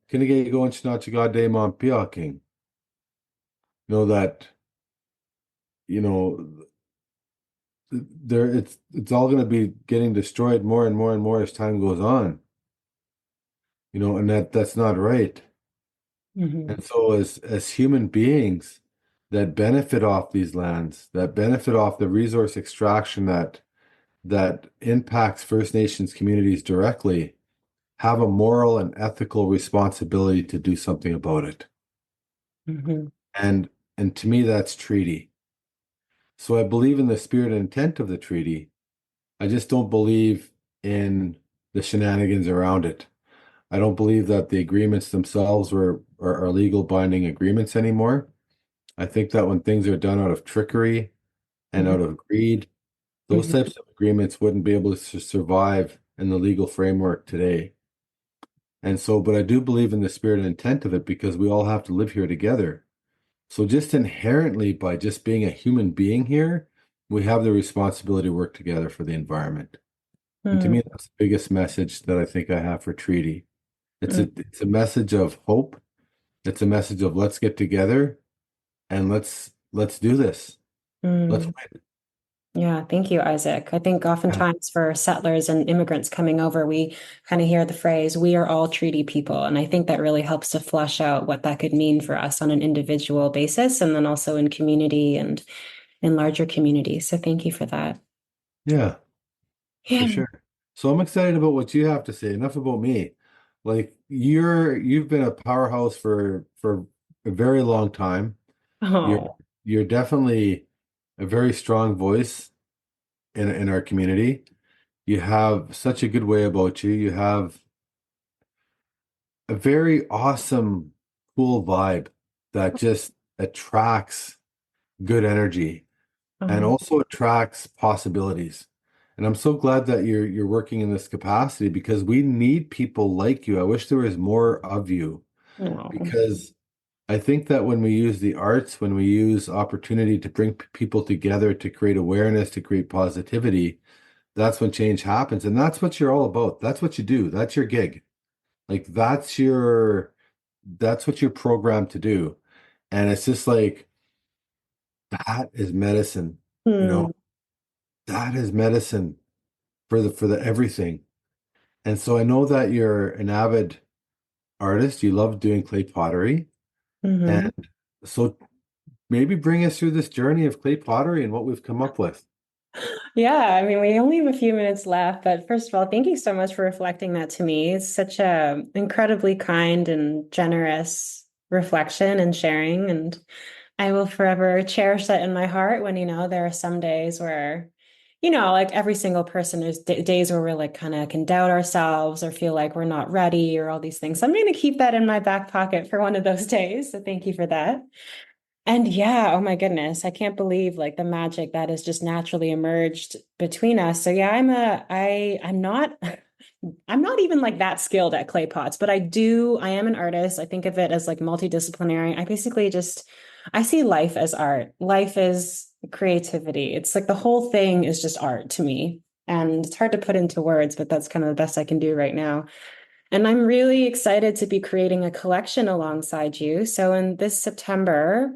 Speaker 2: kinigago inchinachigade mampiaking. Know that, you know, there it's all going to be getting destroyed more and more and more as time goes on, you know, and that's not right.
Speaker 1: Hmm.
Speaker 2: And so as human beings that benefit off these lands, that benefit off the resource extraction that impacts First Nations communities directly, have a moral and ethical responsibility to do something about it.
Speaker 1: Hmm.
Speaker 2: And and to me that's treaty. So I believe in the spirit and intent of the treaty. I just don't believe in the shenanigans around it. I don't believe that the agreements themselves are legal binding agreements anymore. I think that when things are done out of trickery and out of greed, those
Speaker 1: Hmm.
Speaker 2: types of agreements wouldn't be able to survive in the legal framework today. And so, but I do believe in the spirit and intent of it because we all have to live here together. So just inherently, by just being a human being here, we have the responsibility to work together for the environment. And to
Speaker 1: Hmm.
Speaker 2: me, that's the biggest message that I think I have for treaty. It's
Speaker 1: Hmm.
Speaker 2: a message of hope. It's a message of let's get together and let's do this. Let's
Speaker 1: Hmm.
Speaker 2: win.
Speaker 1: Yeah, thank you, Isaac. I think
Speaker 2: Yeah.
Speaker 1: oftentimes for settlers and immigrants coming over, we kind of hear the phrase, we are all treaty people. And I think that really helps to flesh out what that could mean for us on an individual basis and then also in community and in larger communities. So thank you for that.
Speaker 2: Yeah, for
Speaker 1: Yeah.
Speaker 2: sure. So I'm excited about what you have to say. Enough about me. Like you've been a powerhouse for a very long time. You're
Speaker 1: Oh.
Speaker 2: you're definitely a very strong voice in our community. You have such a good way about you. You have a very awesome, cool vibe that just attracts good energy and
Speaker 1: Oh.
Speaker 2: also attracts possibilities. And I'm so glad that you're working in this capacity because we need people like you. I wish there was more of you
Speaker 1: Oh.
Speaker 2: because I think that when we use the arts, when we use opportunity to bring people together, to create awareness, to create positivity, that's when change happens. And that's what you're all about. That's what you do. That's your gig. Like that's what you're programmed to do. And it's just like that is medicine, you
Speaker 1: Hmm.
Speaker 2: know, that is medicine for the everything. And so I know that you're an avid artist. You love doing clay pottery.
Speaker 1: Hmm.
Speaker 2: And so maybe bring us through this journey of clay pottery and what we've come up with.
Speaker 1: Yeah, I mean, we only have a few minutes left, but first of all, thank you so much for reflecting that to me. It's such a incredibly kind and generous reflection and sharing, and I will forever cherish that in my heart when, there are some days where, like every single person, there's days where we're like kind of can doubt ourselves or feel like we're not ready or all these things. So I'm going to keep that in my back pocket for one of those days. So thank you for that. And yeah, oh my goodness, I can't believe like the magic that has just naturally emerged between us. So yeah, I'm not I'm not even like that skilled at clay pots, but I am an artist. I think of it as like multidisciplinary. I see life as art. Life is creativity. It's like the whole thing is just art to me. And it's hard to put into words, but that's kind of the best I can do right now. And I'm really excited to be creating a collection alongside you. So in this September,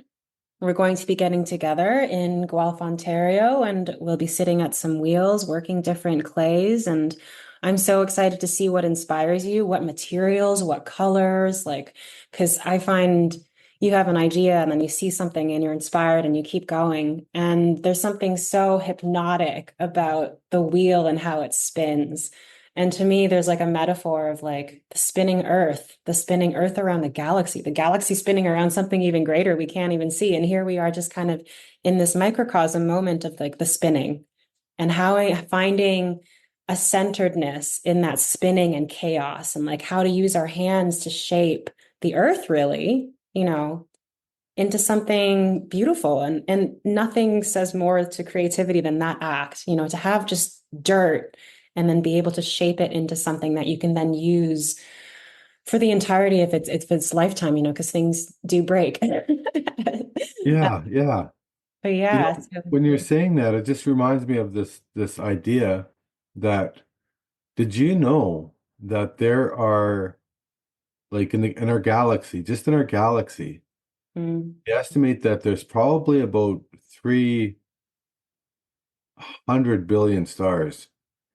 Speaker 1: we're going to be getting together in Guelph, Ontario, and we'll be sitting at some wheels, working different clays. And I'm so excited to see what inspires you, what materials, what colors, like, because I find you have an idea and then you see something and you're inspired and you keep going. And there's something so hypnotic about the wheel and how it spins. And to me, there's like a metaphor of like the spinning earth around the galaxy spinning around something even greater we can't even see. And here we are just kind of in this microcosm moment of like the spinning and finding a centeredness in that spinning and chaos and like how to use our hands to shape the earth really, into something beautiful. And nothing says more to creativity than that act, to have just dirt and then be able to shape it into something that you can then use for the entirety of its lifetime, because things do break.
Speaker 2: Yeah, yeah.
Speaker 1: But yeah, so,
Speaker 2: When you're saying that, it just reminds me of this idea that did you know that there are like in our galaxy, just in our galaxy,
Speaker 1: mm,
Speaker 2: they estimate that there's probably about 300 billion stars.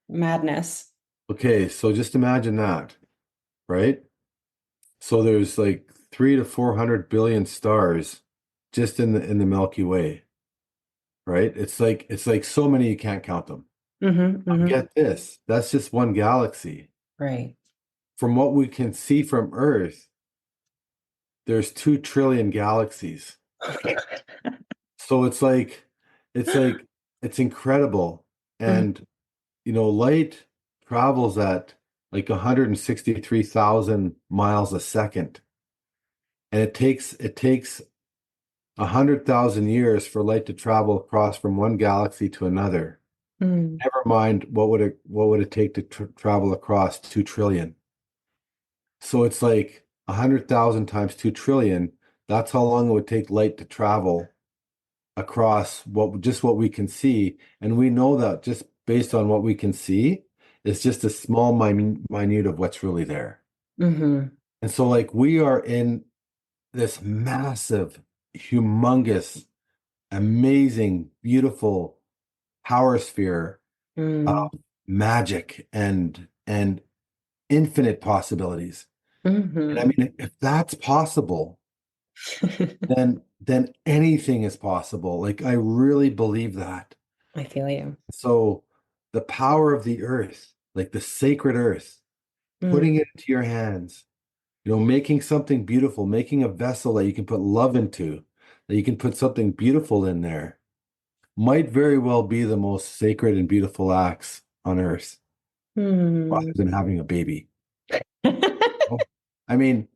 Speaker 1: madness.
Speaker 2: Okay, so just imagine that, right? So there's like 3 to 400 billion stars just in the Milky Way, right? It's like so many you can't count them. Get this, that's just one galaxy.
Speaker 1: Right.
Speaker 2: From what we can see from Earth, there's 2 trillion galaxies. So it's like it's incredible.
Speaker 1: Mhm.
Speaker 2: And light travels at like 163,000 miles a second. And it takes 100,000 years for light to travel across from one galaxy to another.
Speaker 1: Mm.
Speaker 2: Never mind what would it take to travel across 2 trillion. So it's like 100,000 times 2 trillion. That's how long it would take light to travel across what we can see. And we know that just based on what we can see, it's just a small minute of what's really there.
Speaker 1: Hmm.
Speaker 2: And so like we are in this massive, humongous, amazing, beautiful power sphere of
Speaker 1: Mm.
Speaker 2: magic and infinite possibilities. And I
Speaker 1: Hmm.
Speaker 2: mean, if that's possible, then anything is possible. Like I really believe that.
Speaker 1: I feel you.
Speaker 2: So the power of the earth, like the sacred earth,
Speaker 1: Mm.
Speaker 2: putting it into your hands, making something beautiful, making a vessel that you can put love into, that you can put something beautiful in there, might very well be the most sacred and beautiful acts on earth, other
Speaker 1: Mm.
Speaker 2: than having a baby. Oh, I mean,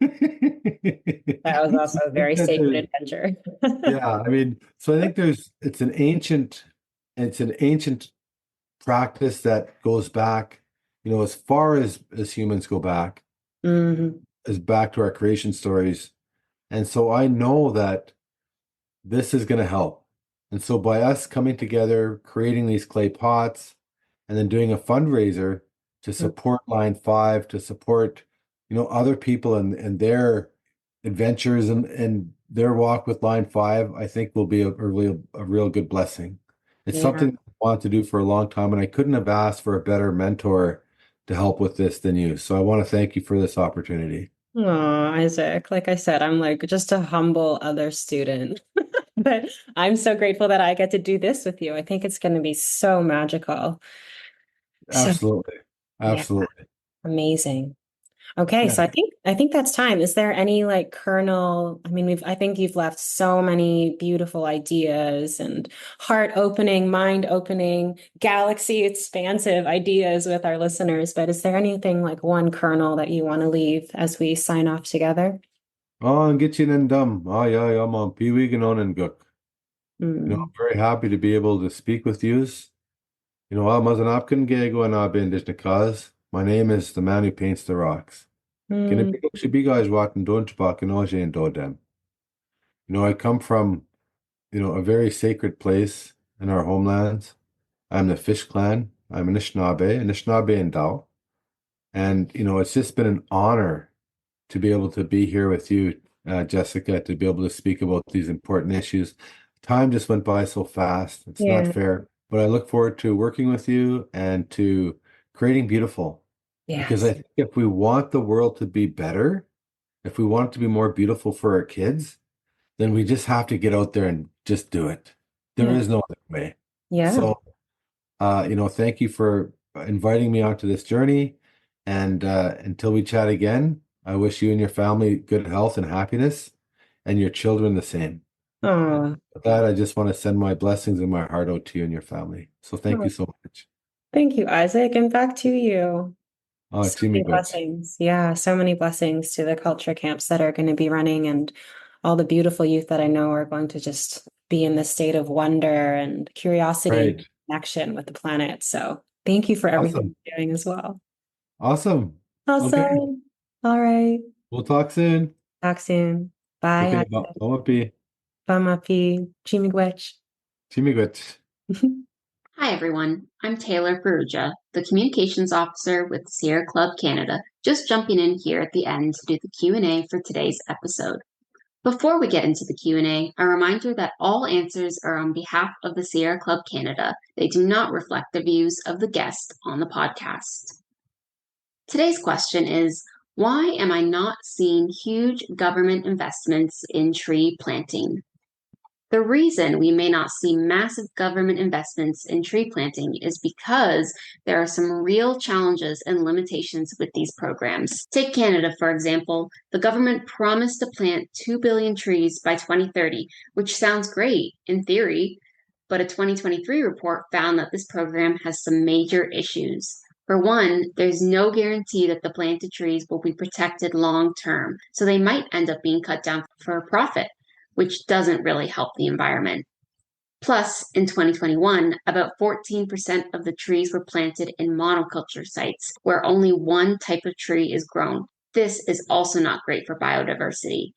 Speaker 1: That was also
Speaker 2: I
Speaker 1: a
Speaker 2: think
Speaker 1: very
Speaker 2: that
Speaker 1: sacred
Speaker 2: there's,
Speaker 1: adventure.
Speaker 2: yeah, I mean, so I think it's an ancient practice that goes back, as far as humans go back,
Speaker 1: Hmm.
Speaker 2: is back to our creation stories. And so I know that this is going to help. And so by us coming together, creating these clay pots, and then doing a fundraiser to support Line 5, to support, other people and their adventures and their walk with Line 5, I think will be a real good blessing. It's
Speaker 1: Yeah.
Speaker 2: something I wanted to do for a long time, and I couldn't have asked for a better mentor to help with this than you. So I want to thank you for this opportunity.
Speaker 1: Oh, Isaac, like I said, I'm like just a humble other student. But I'm so grateful that I get to do this with you. I think it's going to be so magical. So,
Speaker 2: Absolutely.
Speaker 1: yeah,
Speaker 2: Absolutely.
Speaker 1: amazing. Okay,
Speaker 2: Yeah.
Speaker 1: so I think that's time. Is there any like kernel? I mean, I think you've left so many beautiful ideas and heart-opening, mind-opening, galaxy expansive ideas with our listeners, but is there anything like one kernel that you want to leave as we sign off together?
Speaker 2: Oh, and get you in dumb. Oh, yeah, yeah, man. Pee-wee on and guk.
Speaker 1: Mm.
Speaker 2: I'm very happy to be able to speak with yous. Mazanapkin Gego and Abin Dishnakas. My name is the man who paints the rocks. Can it
Speaker 1: Mm.
Speaker 2: be guys walking Donchbach and Oje and Dodem? I come from, a very sacred place in our homelands. I'm the Fish Clan. I'm Anishinaabe and Dao. And, it's just been an honor to be able to be here with you, Jessica, to be able to speak about these important issues. Time just went by so fast. It's not
Speaker 1: Yeah.
Speaker 2: fair, but I look forward to working with you and to creating beautiful. Because I
Speaker 1: Yes.
Speaker 2: think if we want the world to be better, if we want it to be more beautiful for our kids, then we just have to get out there and just do it. There
Speaker 1: Yeah.
Speaker 2: is no other way.
Speaker 1: Yeah.
Speaker 2: So thank you for inviting me onto this journey. And until we chat again, I wish you and your family good health and happiness, and your children the same.
Speaker 1: Oh,
Speaker 2: With that, I just want to send my blessings and my heart out to you and your family. So thank you so much.
Speaker 1: thank you, Isaac, and back to you.
Speaker 2: Oh,
Speaker 1: So
Speaker 2: Jimmy
Speaker 1: many
Speaker 2: Gwitch.
Speaker 1: blessings. Yeah, so many blessings to the culture camps that are going to be running and all the beautiful youth that I know are going to just be in this state of wonder and curiosity and
Speaker 2: Right.
Speaker 1: connection with the planet. So thank you for everything
Speaker 2: Awesome.
Speaker 1: you're doing as well.
Speaker 2: Awesome. Okay.
Speaker 1: Awesome. All right.
Speaker 2: We'll talk soon.
Speaker 1: Talk soon. Bye,
Speaker 2: Okay.
Speaker 1: Isaac.
Speaker 2: Bye.
Speaker 1: Bye, Chimigwech.
Speaker 2: Jimmy Gwitch.
Speaker 3: Hi, everyone. I'm Taylor Farrugia, the Communications Officer with Sierra Club Canada, just jumping in here at the end to do the Q&A for today's episode. Before we get into the Q&A, a reminder that all answers are on behalf of the Sierra Club Canada. They do not reflect the views of the guest on the podcast. Today's question is, Why am I not seeing huge government investments in tree planting? The reason we may not see massive government investments in tree planting is because there are some real challenges and limitations with these programs. Take Canada, for example. The government promised to plant 2 billion trees by 2030, which sounds great in theory, but a 2023 report found that this program has some major issues. For one, there's no guarantee that the planted trees will be protected long term, so they might end up being cut down for a profit, which doesn't really help the environment. Plus, in 2021, about 14% of the trees were planted in monoculture sites where only one type of tree is grown. This is also not great for biodiversity.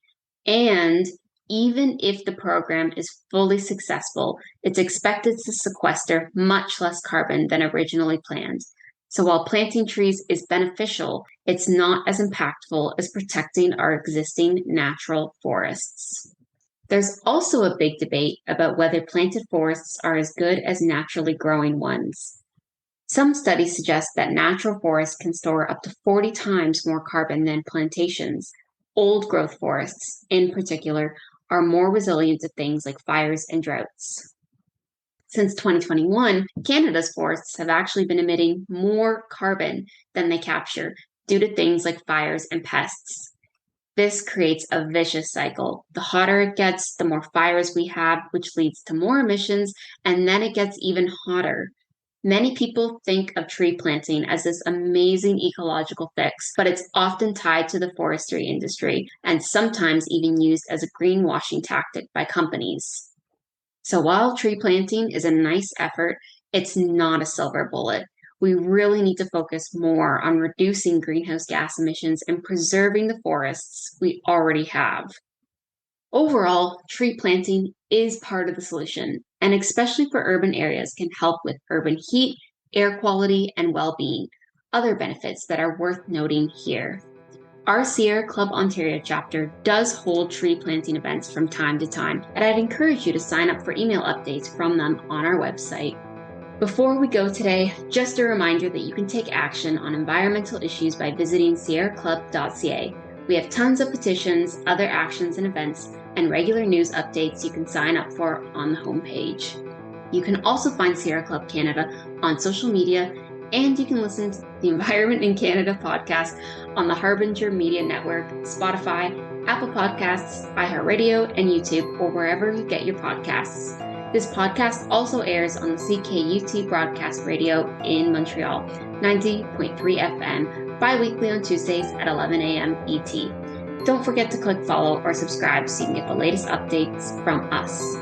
Speaker 3: And even if the program is fully successful, it's expected to sequester much less carbon than originally planned. So while planting trees is beneficial, it's not as impactful as protecting our existing natural forests. There's also a big debate about whether planted forests are as good as naturally growing ones. Some studies suggest that natural forests can store up to 40 times more carbon than plantations. Old growth forests, in particular, are more resilient to things like fires and droughts. Since 2021, Canada's forests have actually been emitting more carbon than they capture due to things like fires and pests. This creates a vicious cycle. The hotter it gets, the more fires we have, which leads to more emissions, and then it gets even hotter. Many people think of tree planting as this amazing ecological fix, but it's often tied to the forestry industry and sometimes even used as a greenwashing tactic by companies. So while tree planting is a nice effort, it's not a silver bullet. We really need to focus more on reducing greenhouse gas emissions and preserving the forests we already have. Overall, tree planting is part of the solution, and especially for urban areas can help with urban heat, air quality, and well-being, other benefits that are worth noting here. Our Sierra Club Ontario chapter does hold tree planting events from time to time, and I'd encourage you to sign up for email updates from them on our website. Before we go today, just a reminder that you can take action on environmental issues by visiting sierraclub.ca. We have tons of petitions, other actions and events, and regular news updates you can sign up for on the homepage. You can also find Sierra Club Canada on social media, and you can listen to the Environment in Canada podcast on the Harbinger Media Network, Spotify, Apple Podcasts, iHeartRadio, and YouTube, or wherever you get your podcasts. This podcast also airs on the CKUT broadcast radio in Montreal, 90.3 FM, bi-weekly on Tuesdays at 11 a.m. ET. Don't forget to click follow or subscribe so you can get the latest updates from us.